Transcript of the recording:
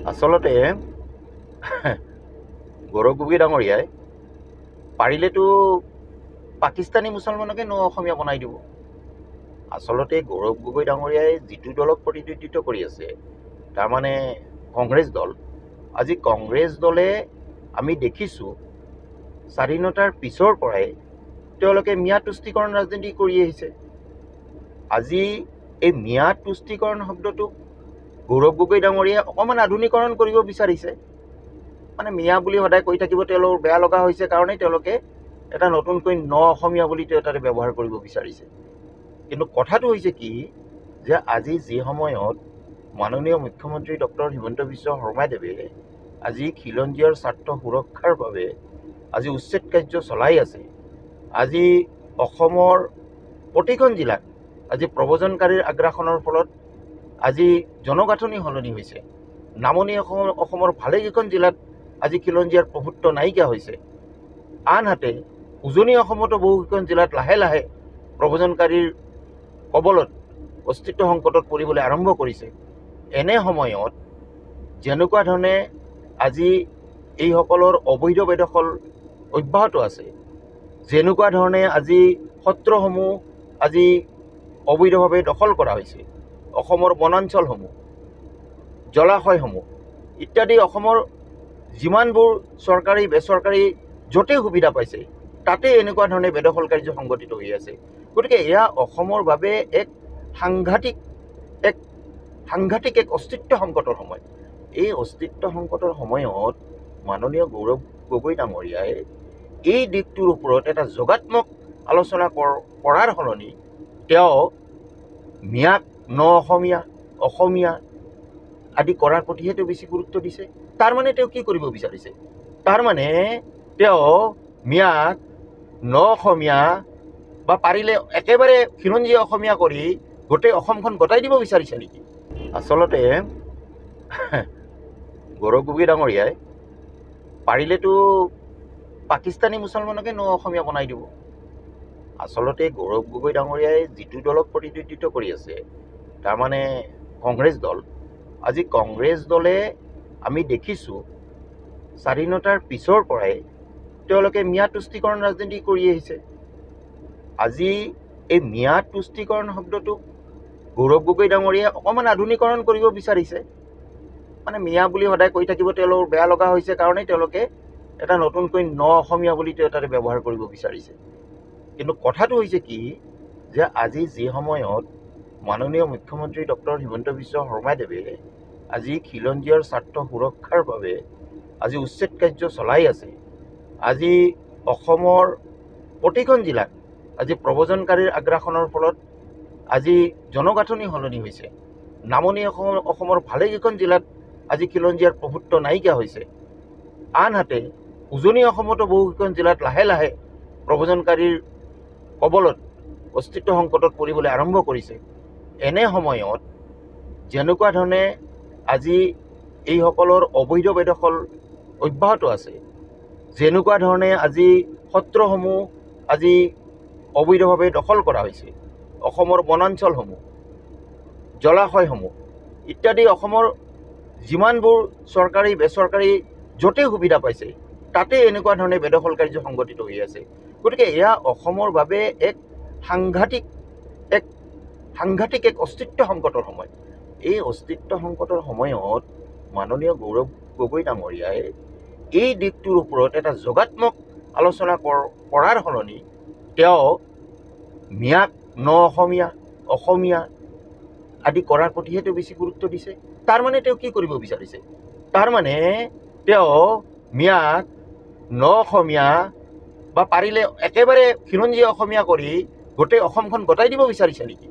আচলতে গৌৰৱ গগৈ ডাঙৰীয়াই পাৰিলেতো পাকিস্তানী মুছলমানকে অসমীয়া বনাই দিব। আচলতে গৌৰৱ গগৈ ডাঙৰীয়াই যিটো দলক প্ৰতিনিধিত্ব কৰি আছে, তাৰমানে কংগ্ৰেছ দল, আজি কংগ্ৰেছ দলে আমি দেখিছোঁ স্বাধীনতাৰ পিছৰ পৰাই তেওঁলোকে ম্যাদ তুষ্টিকৰণ ৰাজনীতি কৰি আহিছে। আজি এই ম্যাদ তুষ্টিকৰণ শব্দটোক গৌৰৱ গগৈ ডাঙৰীয়াই অকণমান আধুনিকৰণ কৰিব বিচাৰিছে। মানে মিয়া বুলি সদায় কৈ থাকিব তেওঁলোকৰ বেয়া লগা হৈছে কাৰণেই তেওঁলোকে এটা নতুনকৈ অসমীয়া বুলি তাতে ব্যৱহাৰ কৰিব বিচাৰিছে। কিন্তু কথাটো হৈছে কি, যে আজি যি সময়ত মাননীয় মুখ্যমন্ত্ৰী ডক্টৰ হিমন্ত বিশ্ব শৰ্মাদেৱে আজি খিলঞ্জীয়াৰ স্বাৰ্থ সুৰক্ষাৰ বাবে আজি উচ্ছেদ কাৰ্য চলাই আছে, আজি অসমৰ প্ৰতিখন জিলাত আজি প্ৰব্ৰজনকাৰীৰ আগ্ৰাসনৰ ফলত আজি জনগাঁথনি সলনি হৈছে। নামনি অসমৰ ভালেকেইখন জিলাত আজি খিলঞ্জীয়াৰ প্ৰভুত্ব নাইকিয়া হৈছে। আনহাতে উজনি অসমতো বহুকেইখন জিলাত লাহে লাহে প্ৰব্ৰজনকাৰীৰ কবলত অস্তিত্ব সংকটত পৰিবলৈ আৰম্ভ কৰিছে। এনে সময়ত যেনেকুৱা ধৰণে আজি এইসকলৰ অবৈধ বেদখল অব্যাহত আছে, যেনেকুৱা ধৰণে আজি সত্ৰসমূহ আজি অবৈধভাৱে দখল কৰা হৈছে, অসমৰ বনাঞ্চলসমূহ, জলাশয়সমূহ ইত্যাদি অসমৰ যিমানবোৰ চৰকাৰী বেচৰকাৰী য'তেই সুবিধা পাইছে তাতে এনেকুৱা ধৰণে বেদখল কাৰ্য সংঘটিত হৈ আছে। গতিকে এয়া অসমৰ বাবে এক সাংঘাতিক এক অস্তিত্ব সংকটৰ সময়। এই অস্তিত্ব সংকটৰ সময়ত মাননীয় গৌৰৱ গগৈ ডাঙৰীয়াই এই দিশটোৰ ওপৰত এটা যোগাত্মক আলোচনা কৰাৰ সলনি তেওঁ ম্যাদ অসমীয়া আদি কৰাৰ প্ৰতিহে তেওঁ বেছি গুৰুত্ব দিছে। তাৰমানে তেওঁ কি কৰিব বিচাৰিছে? তাৰমানে তেওঁ ম্যাদ অসমীয়া বা পাৰিলে একেবাৰে খিলঞ্জীয়া অসমীয়া কৰি গোটেই অসমখন গতাই দিব বিচাৰিছে নেকি? আচলতে গৌৰৱ গগৈ ডাঙৰীয়াই পাৰিলেতো পাকিস্তানী মুছলমানকে অসমীয়া বনাই দিব। আচলতে গৌৰৱ গগৈ ডাঙৰীয়াই যিটো দলক প্ৰতিনিধিত্ব কৰি আছে, তাৰমানে কংগ্ৰেছ দল, আজি কংগ্ৰেছ দলে আমি দেখিছোঁ স্বাধীনতাৰ পিছৰ পৰাই তেওঁলোকে ম্যাদ তুষ্টিকৰণ ৰাজনীতি কৰি আহিছে। আজি এই ম্যাদ তুষ্টিকৰণ শব্দটোক গৌৰৱ গগৈ ডাঙৰীয়াই অকণমান আধুনিকৰণ কৰিব বিচাৰিছে। মানে মিয়া বুলি সদায় কৈ থাকিব তেওঁলোকৰ বেয়া লগা হৈছে কাৰণেই তেওঁলোকে এটা নতুনকৈ অসমীয়া বুলি তাতে ব্যৱহাৰ কৰিব বিচাৰিছে। কিন্তু কথাটো হৈছে কি, যে আজি যি সময়ত মাননীয় মুখ্যমন্ত্ৰী ডক্টৰ হিমন্ত বিশ্ব শৰ্মাদেৱে আজি খিলঞ্জীয়াৰ স্বাৰ্থ সুৰক্ষাৰ বাবে আজি উচ্ছেদ কাৰ্য চলাই আছে, আজি অসমৰ প্ৰতিখন জিলাত আজি প্ৰব্ৰজনকাৰীৰ আগ্ৰাসনৰ ফলত আজি জনগাঁথনি সলনি হৈছে। নামনি অসমৰ ভালেকেইখন জিলাত আজি খিলঞ্জীয়াৰ প্ৰভুত্ব নাইকিয়া হৈছে। আনহাতে উজনি অসমতো বহুকেইখন জিলাত লাহে লাহে প্ৰব্ৰজনকাৰীৰ কবলত অস্তিত্ব সংকটত পৰিবলৈ আৰম্ভ কৰিছে। এনে সময়ত যেনেকুৱা ধৰণে আজি এইসকলৰ অবৈধ বেদখল অব্যাহত আছে, যেনেকুৱা ধৰণে আজি সত্ৰসমূহ আজি অবৈধভাৱে দখল কৰা হৈছে, অসমৰ বনাঞ্চলসমূহ, জলাশয়সমূহ ইত্যাদি অসমৰ যিমানবোৰ চৰকাৰী বেচৰকাৰী য'তেই সুবিধা পাইছে তাতে এনেকুৱা ধৰণে বেদখল কাৰ্য সংঘটিত হৈ আছে। গতিকে এয়া অসমৰ বাবে এক সাংঘাতিক এক অস্তিত্ব সংকটৰ সময়। এই অস্তিত্ব সংকটৰ সময়ত মাননীয় গৌৰৱ গগৈ ডাঙৰীয়াই এই দিশটোৰ ওপৰত এটা যোগাত্মক আলোচনা কৰাৰ সলনি তেওঁ ম্যাদ অসমীয়া আদি কৰাৰ প্ৰতিহে তেওঁ বেছি গুৰুত্ব দিছে। তাৰমানে তেওঁ কি কৰিব বিচাৰিছে? তাৰমানে তেওঁ ম্যাদ অসমীয়া বা পাৰিলে একেবাৰে খিলঞ্জীয়া অসমীয়া কৰি গোটেই অসমখন গতাই দিব বিচাৰিছে নেকি?